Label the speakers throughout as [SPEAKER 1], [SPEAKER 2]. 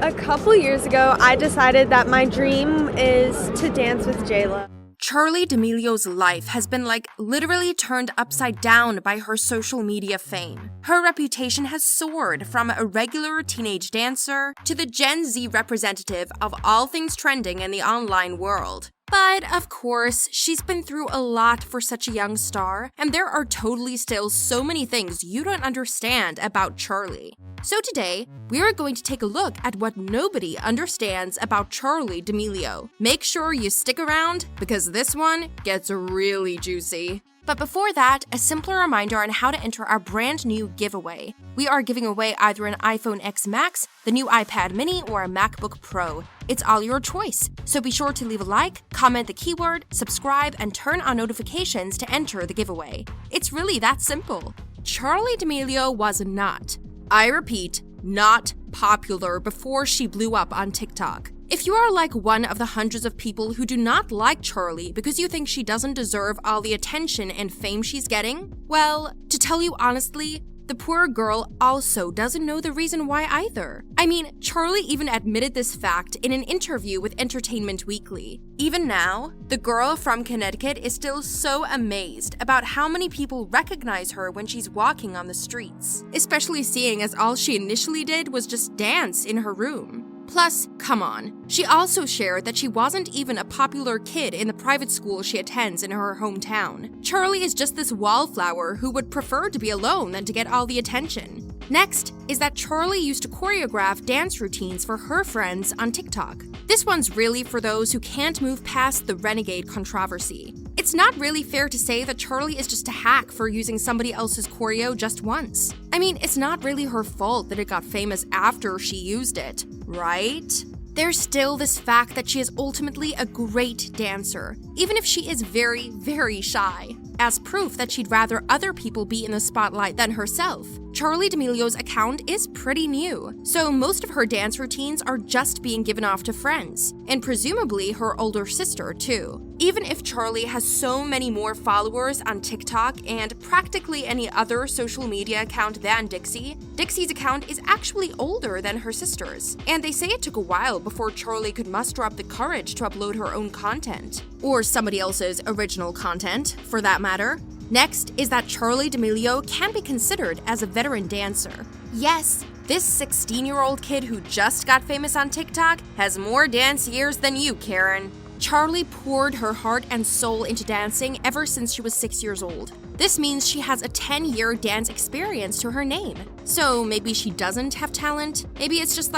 [SPEAKER 1] A couple years ago, I decided that my dream is to dance with J-Lo.
[SPEAKER 2] Charli D'Amelio's life has been literally turned upside down by her social media fame. Her reputation has soared from a regular teenage dancer to the Gen Z representative of all things trending in the online world. But, of course, she's been through a lot for such a young star, and there are totally still so many things you don't understand about Charli. So today, we are going to take a look at what nobody understands about Charli D'Amelio. Make sure you stick around, because this one gets really juicy. But before that, a simpler reminder on how to enter our brand new giveaway. We are giving away either an iPhone X Max, the new iPad mini, or a MacBook Pro. It's all your choice, so be sure to leave a like, comment the keyword, subscribe, and turn on notifications to enter the giveaway. It's really that simple. Charli D'Amelio was not, I repeat, not popular before she blew up on TikTok. If you are like one of the hundreds of people who do not like Charli because you think she doesn't deserve all the attention and fame she's getting, well, to tell you honestly, the poor girl also doesn't know the reason why either. I mean, Charli even admitted this fact in an interview with Entertainment Weekly. Even now, the girl from Connecticut is still so amazed about how many people recognize her when she's walking on the streets, especially seeing as all she initially did was just dance in her room. Plus, come on, she also shared that she wasn't even a popular kid in the private school she attends in her hometown. Charli is just this wallflower who would prefer to be alone than to get all the attention. Next is that Charli used to choreograph dance routines for her friends on TikTok. This one's really for those who can't move past the renegade controversy. It's not really fair to say that Charli is just a hack for using somebody else's choreo just once. I mean, it's not really her fault that it got famous after she used it, right? There's still this fact that she is ultimately a great dancer, even if she is very, very shy. As proof that she'd rather other people be in the spotlight than herself, Charli D'Amelio's account is pretty new, so most of her dance routines are just being given off to friends, and presumably her older sister too. Even if Charli has so many more followers on TikTok and practically any other social media account than Dixie's account is actually older than her sister's, and they say it took a while before Charli could muster up the courage to upload her own content. Or somebody else's original content, for that matter. Next is that Charli D'Amelio can be considered as a veteran dancer. Yes, this 16-year-old kid who just got famous on TikTok has more dance years than you, Karen. Charli poured her heart and soul into dancing ever since she was 6 years old. This means she has a 10-year dance experience to her name. So maybe she doesn't have talent? Maybe it's just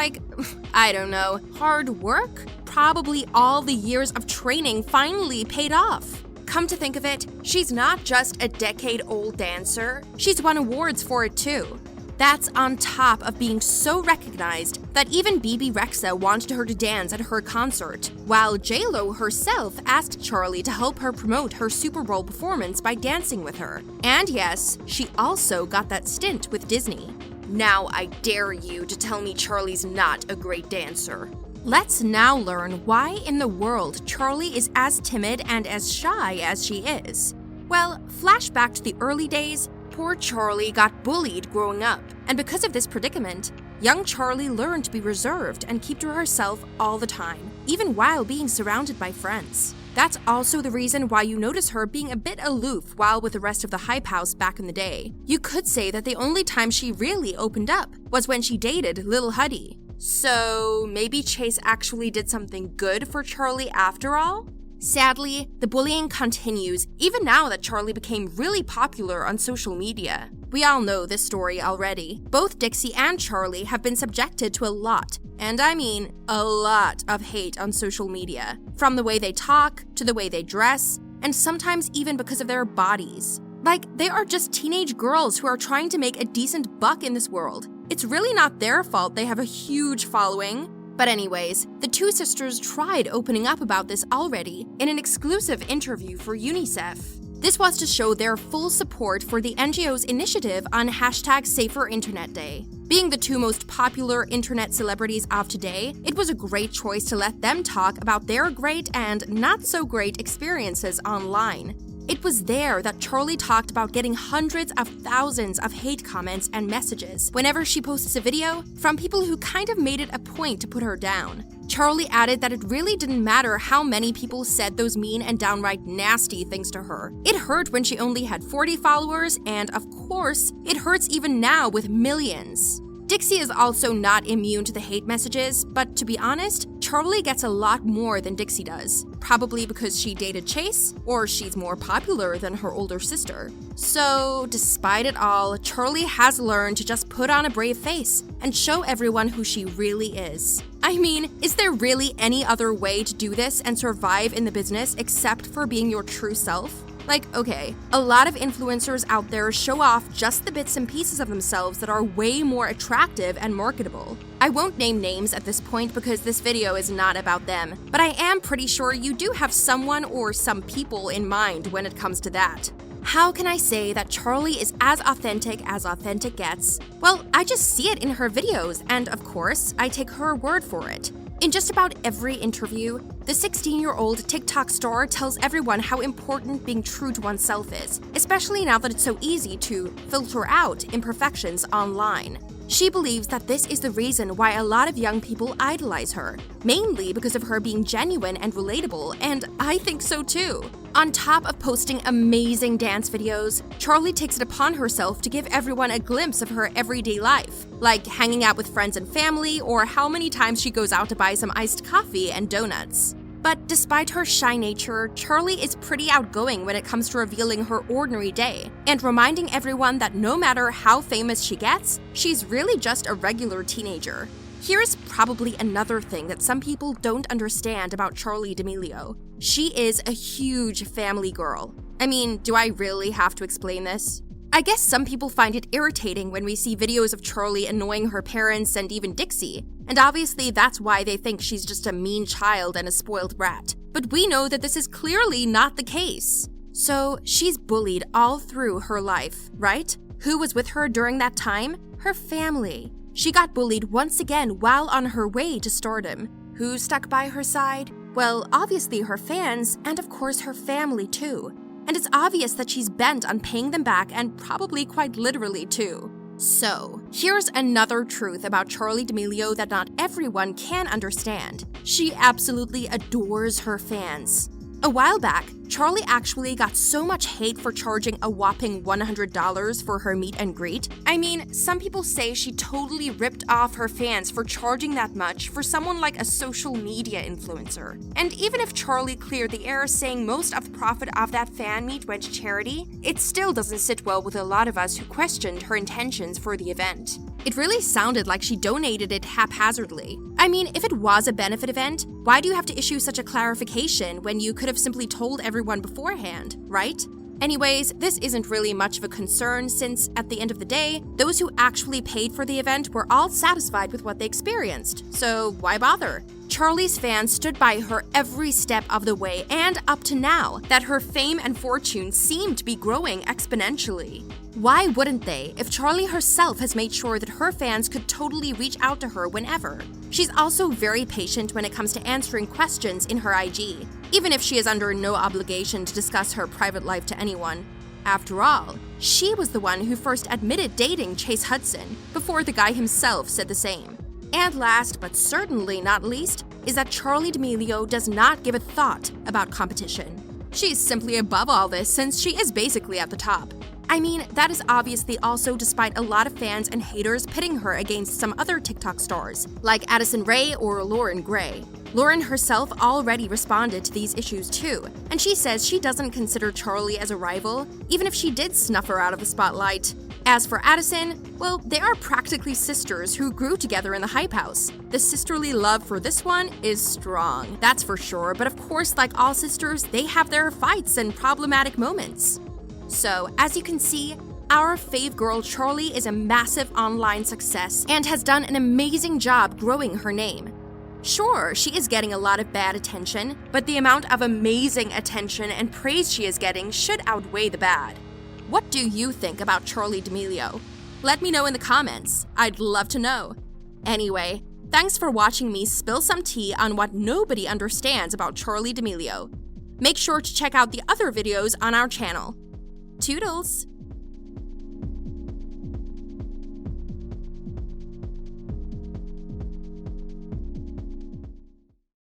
[SPEAKER 2] I don't know, hard work? Probably all the years of training finally paid off. Come to think of it, she's not just a decade-old dancer, she's won awards for it too. That's on top of being so recognized that even BB Rexa wanted her to dance at her concert, while J-Lo herself asked Charli to help her promote her Super Bowl performance by dancing with her. And yes, she also got that stint with Disney. Now I dare you to tell me Charli's not a great dancer. Let's now learn why in the world Charli is as timid and as shy as she is. Well, flashback to the early days, poor Charli got bullied growing up, and because of this predicament, young Charli learned to be reserved and keep to herself all the time, even while being surrounded by friends. That's also the reason why you notice her being a bit aloof while with the rest of the Hype House back in the day. You could say that the only time she really opened up was when she dated Lil Huddy. So maybe Chase actually did something good for Charli after all? Sadly, the bullying continues even now that Charli became really popular on social media. We all know this story already. Both Dixie and Charli have been subjected to a lot, and I mean a lot of hate on social media. From the way they talk, to the way they dress, and sometimes even because of their bodies. They are just teenage girls who are trying to make a decent buck in this world. It's really not their fault they have a huge following. But anyways, the two sisters tried opening up about this already in an exclusive interview for UNICEF. This was to show their full support for the NGO's initiative on #Safer Internet Day. Being the two most popular internet celebrities of today, it was a great choice to let them talk about their great and not so great experiences online. It was there that Charli talked about getting hundreds of thousands of hate comments and messages whenever she posts a video from people who kind of made it a point to put her down. Charli added that it really didn't matter how many people said those mean and downright nasty things to her. It hurt when she only had 40 followers, and of course, it hurts even now with millions. Dixie is also not immune to the hate messages, but to be honest, Charli gets a lot more than Dixie does. Probably because she dated Chase, or she's more popular than her older sister. So, despite it all, Charli has learned to just put on a brave face and show everyone who she really is. I mean, is there really any other way to do this and survive in the business except for being your true self? Like, okay, a lot of influencers out there show off just the bits and pieces of themselves that are way more attractive and marketable. I won't name names at this point because this video is not about them, but I am pretty sure you do have someone or some people in mind when it comes to that. How can I say that Charli is as authentic gets? Well, I just see it in her videos, and of course, I take her word for it. In just about every interview, the 16-year-old TikTok star tells everyone how important being true to oneself is, especially now that it's so easy to filter out imperfections online. She believes that this is the reason why a lot of young people idolize her, mainly because of her being genuine and relatable, and I think so too. On top of posting amazing dance videos, Charli takes it upon herself to give everyone a glimpse of her everyday life, like hanging out with friends and family, or how many times she goes out to buy some iced coffee and donuts. But despite her shy nature, Charli is pretty outgoing when it comes to revealing her ordinary day, and reminding everyone that no matter how famous she gets, she's really just a regular teenager. Here's probably another thing that some people don't understand about Charli D'Amelio. She is a huge family girl. I mean, do I really have to explain this? I guess some people find it irritating when we see videos of Charli annoying her parents and even Dixie, and obviously that's why they think she's just a mean child and a spoiled brat. But we know that this is clearly not the case. So, she's bullied all through her life, right? Who was with her during that time? Her family. She got bullied once again while on her way to stardom. Who stuck by her side? Well, obviously her fans, and of course her family too. And it's obvious that she's bent on paying them back, and probably quite literally too. So, here's another truth about Charli D'Amelio that not everyone can understand. She absolutely adores her fans. A while back, Charli actually got so much hate for charging a whopping $100 for her meet and greet. I mean, some people say she totally ripped off her fans for charging that much for someone like a social media influencer. And even if Charli cleared the air saying most of the profit of that fan meet went to charity, it still doesn't sit well with a lot of us who questioned her intentions for the event. It really sounded like she donated it haphazardly. I mean, if it was a benefit event, why do you have to issue such a clarification when you could have simply told everyone beforehand, right? Anyways, this isn't really much of a concern since, at the end of the day, those who actually paid for the event were all satisfied with what they experienced, so why bother? Charli's fans stood by her every step of the way, and up to now, that her fame and fortune seem to be growing exponentially. Why wouldn't they, if Charli herself has made sure that her fans could totally reach out to her whenever? She's also very patient when it comes to answering questions in her IG, even if she is under no obligation to discuss her private life to anyone. After all, she was the one who first admitted dating Chase Hudson, before the guy himself said the same. And last, but certainly not least, is that Charli D'Amelio does not give a thought about competition. She's simply above all this since she is basically at the top. I mean, that is obviously also despite a lot of fans and haters pitting her against some other TikTok stars, like Addison Rae or Lauren Gray. Lauren herself already responded to these issues too, and she says she doesn't consider Charli as a rival, even if she did snuff her out of the spotlight. As for Addison, well, they are practically sisters who grew together in the Hype House. The sisterly love for this one is strong, that's for sure, but of course, like all sisters, they have their fights and problematic moments. So, as you can see, our fave girl Charli is a massive online success and has done an amazing job growing her name. Sure, she is getting a lot of bad attention, but the amount of amazing attention and praise she is getting should outweigh the bad. What do you think about Charli D'Amelio? Let me know in the comments. I'd love to know. Anyway, thanks for watching me spill some tea on what nobody understands about Charli D'Amelio. Make sure to check out the other videos on our channel. Toodles!